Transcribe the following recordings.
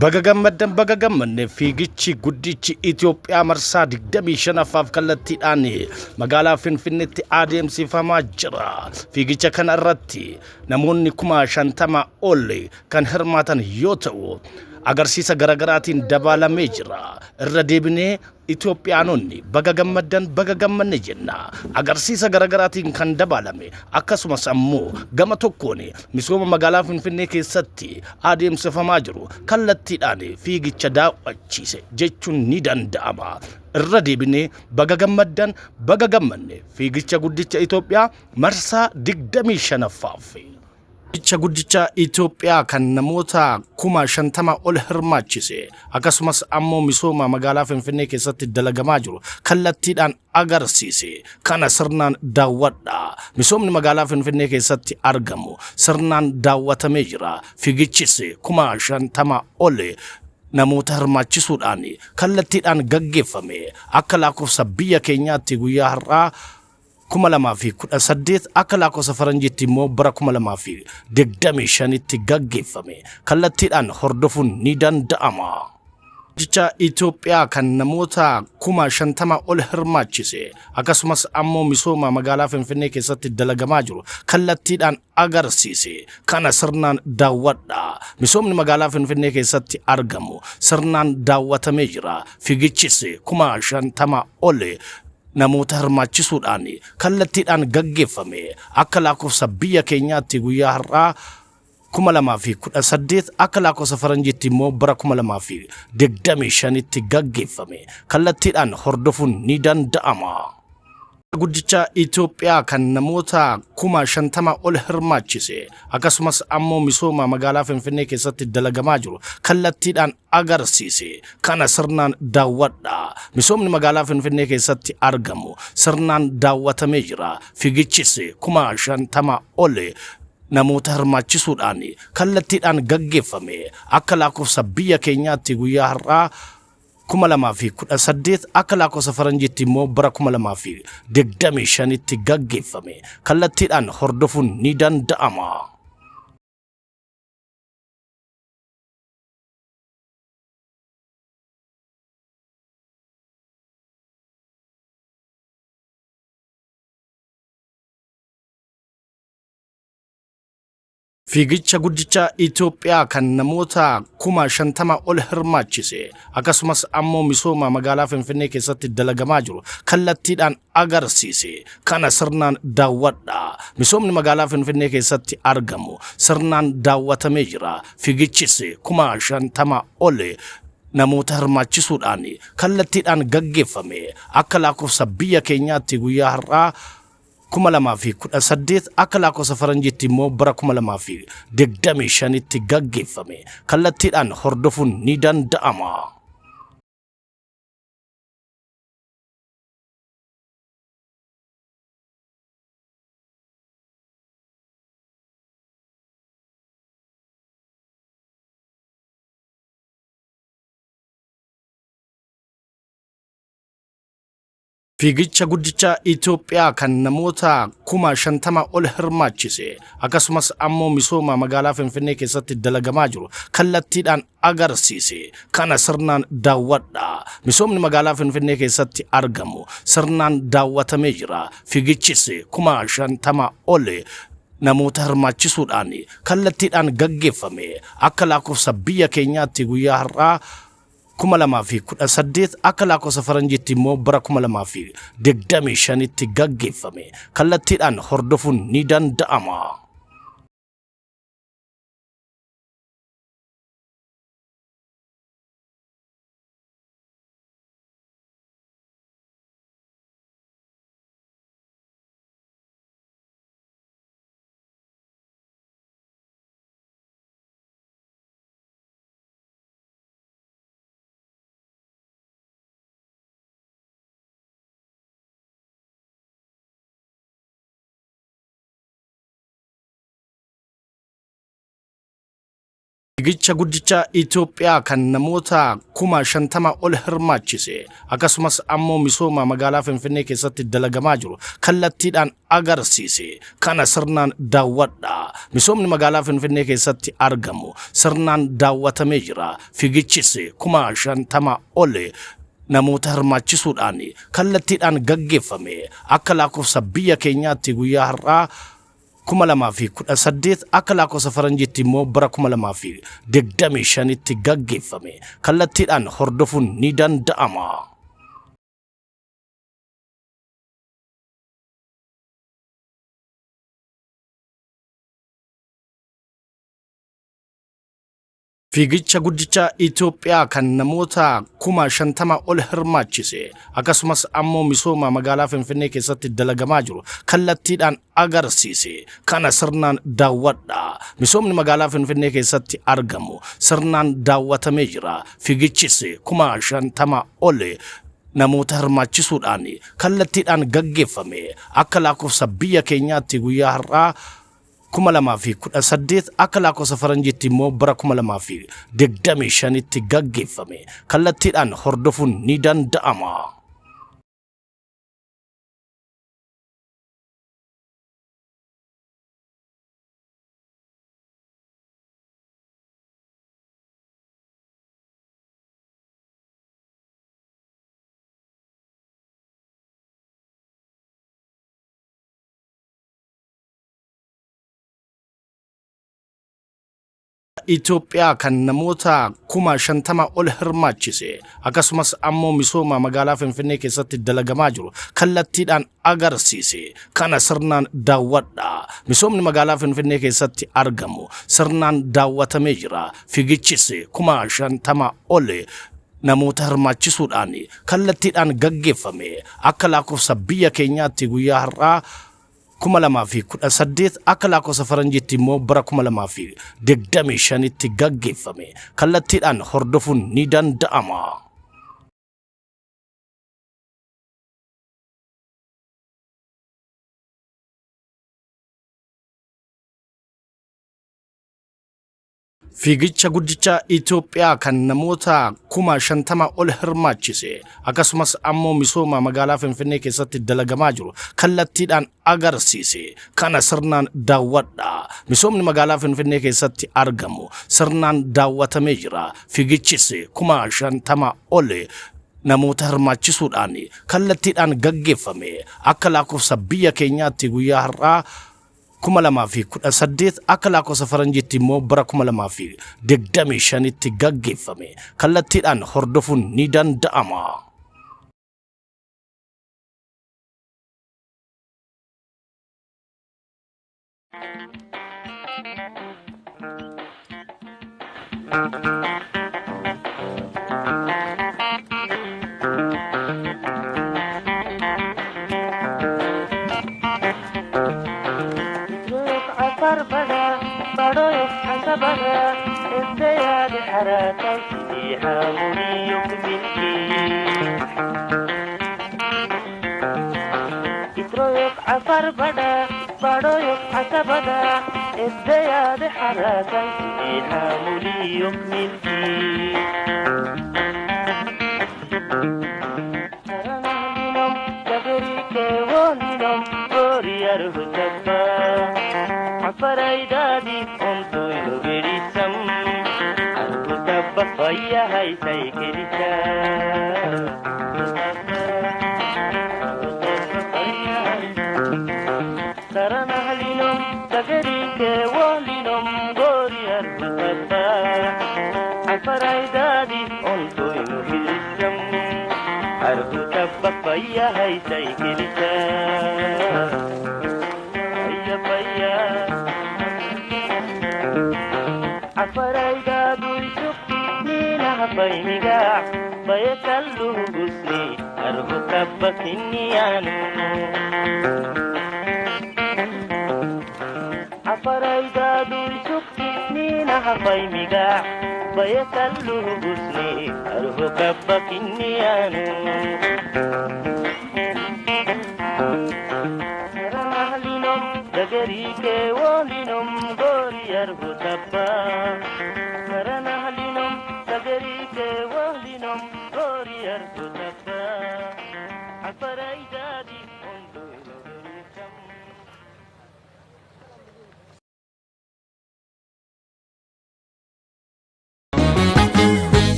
Baga gammanne fiigichi guddichi Itoophiyaa marsaa 25ffaaf kallattiidhaan magaalaa Finfinneetti adeemsifamaa jira. Fiigicha kana irratti namoonni kuma shantamaa ol kan hirmaatan yoo ta'u agarsiisa garagaraatiin dabaalamee jira. Irra deebinee Itoophiyaanonni baga gammanne jenna. Agarsiisa garagaraatiin kan dabaalame akkasumas ammoo gama tokkoon misooma magaalaa Finfinnee keessatti adeemsifamaa jiru kallattiidhaan fiigicha daawwachiise jechuun ni danda'ama. Irra deebinee baga gammanne fiigicha guddicha Itoophiyaa marsaa 25ffaaf. Fiigicha guddicha Itoophiyaa kan namoota kuma shantamaa ol hirmaachise akkasumas ammoo misooma magaalaa Finfinnee keessatti dalagamaa jiru kallattiidhaan agarsiise. Kana sirnaan daawwadha. Misoomni magaalaa Finfinnee keessatti argamu sirnaan daawwatamee jira. Fiigichis kuma shantamaa ol namoota hirmaachisuudhaan kallattiidhaan gaggeeffame. Akka lakkoofsa biyya keenyaatti guyyaa hardhaa 2018 akka lakkoofsa faranjiitti immoo bara 2025tti gaggeeffame. Kallattiidhaan hordofuun ni danda'ama. Guddicha Itoophiyaa kan namoota kuma shantamaa ol hirmaachise akkasumas ammoo misooma magaalaa Finfinnee keessatti dalagamaa jiru kallattiidhaan agarsiise. Kana sirnaan daawwadha. Misoomni magaalaa Finfinnee keessatti argamu sirnaan daawwatamee jira. Fiigichis kuma shantamaa ol namoota hirmaachisuudhaan kallattiidhaan gaggeeffame. Akka lakkoofsa biyya keenyaatti guyyaa hardhaa 2018 akka lakkoofsa faranjiitti immoo bara 2025tti gaggeeffame. Kallattiidhaan hordofuun ni danda'ama. Guddicha Itoophiyaa kan namoota kuma shantamaa ol hirmaachise akkasumas ammoo misooma magaalaa Finfinnee keessatti dalagamaa jiru kallattiidhaan agarsiise. Kana sirnaan daawwadha. Misoomni magaalaa Finfinnee keessatti argamu sirnaan daawwatamee jira. Fiigichis kuma shantamaa ol namoota hirmaachisuudhaan kallattiidhaan gaggeeffame. Akka lakkoofsa biyya keenyaatti guyyaa hardhaa 2018 akka lakkoofsa faranjiitti immoo bara 2025tti gaggeeffame. Kallattiidhaan hordofuun ni danda'ama. Fiigicha guddicha Itoophiyaa kan namoota kuma shantamaa ol hirmaachise akkasumas ammoo misooma magaalaa Finfinnee keessatti dalagamaa jiru kallattiidhaan agarsiise. Kana sirnaan daawwadha. Misoomni magaalaa Finfinnee keessatti argamu sirnaan daawwatamee jira. Fiigichis kuma shantamaa ol namoota hirmaachisuudhaan kallattiidhaan gaggeeffame. Akka lakkoofsa biyya keenyaatti guyyaa hardhaa 2018 akka lakkoofsa faranjiitti immoo bara 2025tti gaggeeffame. Kallattiidhaan hordofuun ni danda'ama. Fiigicha guddicha Itoophiyaa kan namoota kuma shantamaa ol hirmaachise akkasumas ammoo misooma magaalaa Finfinnee keessatti dalagamaa jiru kallattiidhaan agarsiise. Kana sirnaan daawwadha. Misoomni magaalaa Finfinnee keessatti argamu sirnaan daawwatamee jira. Fiigichis kuma shantamaa ol namoota hirmaachisuudhaan kallattiidhaan gaggeeffame. Akka lakkoofsa biyya keenyaatti guyyaa hardhaa 2018 akka lakkoofsa faranjiitti immoo bara 2025tti gaggeeffame. Kallattiidhaan hordofuun ni danda'ama. Fiigicha guddicha Itoophiyaa kan namoota kuma shantamaa ol hirmaachise akkasumas ammoo misooma magaalaa Finfinnee keessatti dalagamaa jiru kallattiidhaan agarsiise. Kana sirnaan daawwadhaa. Misoomni magaalaa Finfinnee keessatti argamu sirnaan daawwatamee jira. Fiigichis kuma shantamaa ol namoota hirmaachisuudhaan kallattiidhaan gaggeeffame. Akka lakkoofsa biyya keenyaatti guyyaa hardhaa 2018 akka lakkoofsa faranjiitti immoo bara 2025 tti gaggeeffame. Kallattiidhaan hordofuun ni danda'ama. Fiigicha guddicha Itoophiyaa kan namoota kuma shantamaa ol hirmaachise akkasumas ammoo misooma magaalaa Finfinnee keessatti dalagamaa jiru kallattiidhaan agarsiise. Kana sirnaan daawwadhaa. Misoomni magaalaa Finfinnee keessatti argamu sirnaan daawwatamee jira. Fiigichis kuma shantamaa ol namoota hirmaachisuudhaan kallattiidhaan gaggeeffame. Akka lakkoofsa biyya keenyaatti guyyaa hardhaa 2018 akka lakkoofsa faranjiitti immoo bara 2025 tti gaggeeffame. Kallattiidhaan hordofuun ni danda'ama. Itoophiyaa kan namoota kuma shantamaa ol hirmaachise akkasumas ammoo misooma magaalaa Finfinnee keessatti dalagamaa jiru kallattiidhaan agarsiise. Kana sirnaan daawwadhaa. Misoomni magaalaa Finfinnee keessatti argamu sirnaan daawwatamee jira. Fiigichis kuma shantamaa ol namoota hirmaachisuudhaan kallattiidhaan gaggeeffame. Akka lakkoofsa biyya keenyaatti guyyaa hardhaa 2018 akka lakkoofsa faranjiitti immoo bara 2025 tti gaggeeffame. Kallattiidhaan hordofuun ni danda'ama. Fiigicha guddicha Itoophiyaa kan namoota kuma shantamaa ol hirmaachise akkasumas ammoo misooma magaalaa Finfinnee keessatti dalagamaa jiru kallattiidhaan agarsiise. Kana sirnaan daawwadhaa. Misoomni magaalaa Finfinnee keessatti argamu sirnaan daawwatamee jira. Fiigichis kuma shantamaa ol namoota hirmaachisuudhaan kallattiidhaan gaggeeffame. Akka lakkoofsa biyya keenyaatti guyyaa hardhaa 2018 akka lakkoofsa faranjiitti immoo bara 2025 tti gaggeeffame. Kallattiidhaan hordofuun ni danda'ama.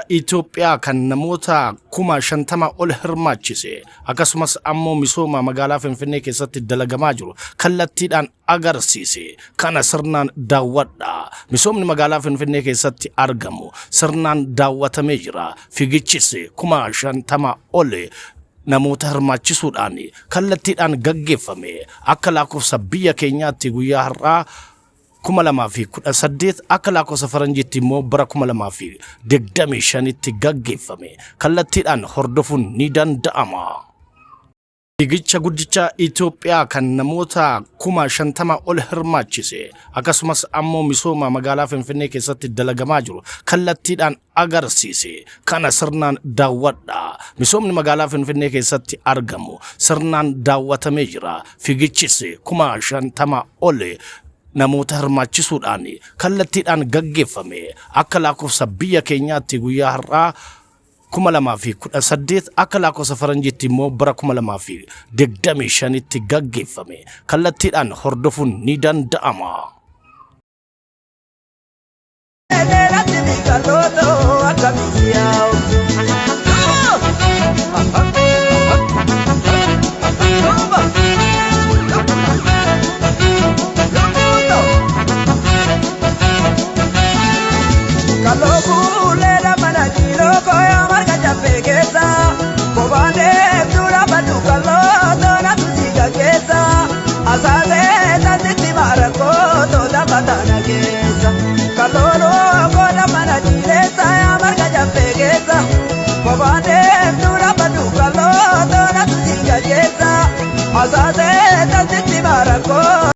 Itoophiyaa kan namoota kuma shantamaa ol hirmaachise akkasumas ammoo misooma magaalaa Finfinnee keessatti dalagamaa jiru kallattiidhaan agarsiise. Kana sirnaan daawwadhaa. Misoomni magaalaa Finfinnee keessatti argamu sirnaan daawwatamee jira. Fiigichis kuma shantamaa ol namoota hirmaachisuudhaan kallattiidhaan gaggeeffame. Akka lakkoofsa biyya keenyaatti guyyaa hardhaa 2018 akka lakkoofsa faranjiitti immoo bara 2025tti gaggeeffame. Kallattiidhaan hordofuun ni danda'ama. Fiigicha guddicha Itoophiyaa kan namoota kuma shantamaa ol hirmaachise akkasumas ammoo misooma magaalaa Finfinnee keessatti dalagamaa jiru kallattiidhaan agarsiise. Kana sirnaan daawwadhaa. Misoomni magaalaa Finfinnee keessatti argamu sirnaan daawwatamee jira. Fiigichis kuma shantamaa ol namoota hirmaachisuudhaan kallattiidhaan gaggeeffame. Akka lakkoofsa biyya keenyaatti guyyaa hardhaa 2018 akka lakkoofsa faranjiitti immoo bara 2025tti gaggeeffame. Kallattiidhaan hordofuun ni danda'ama.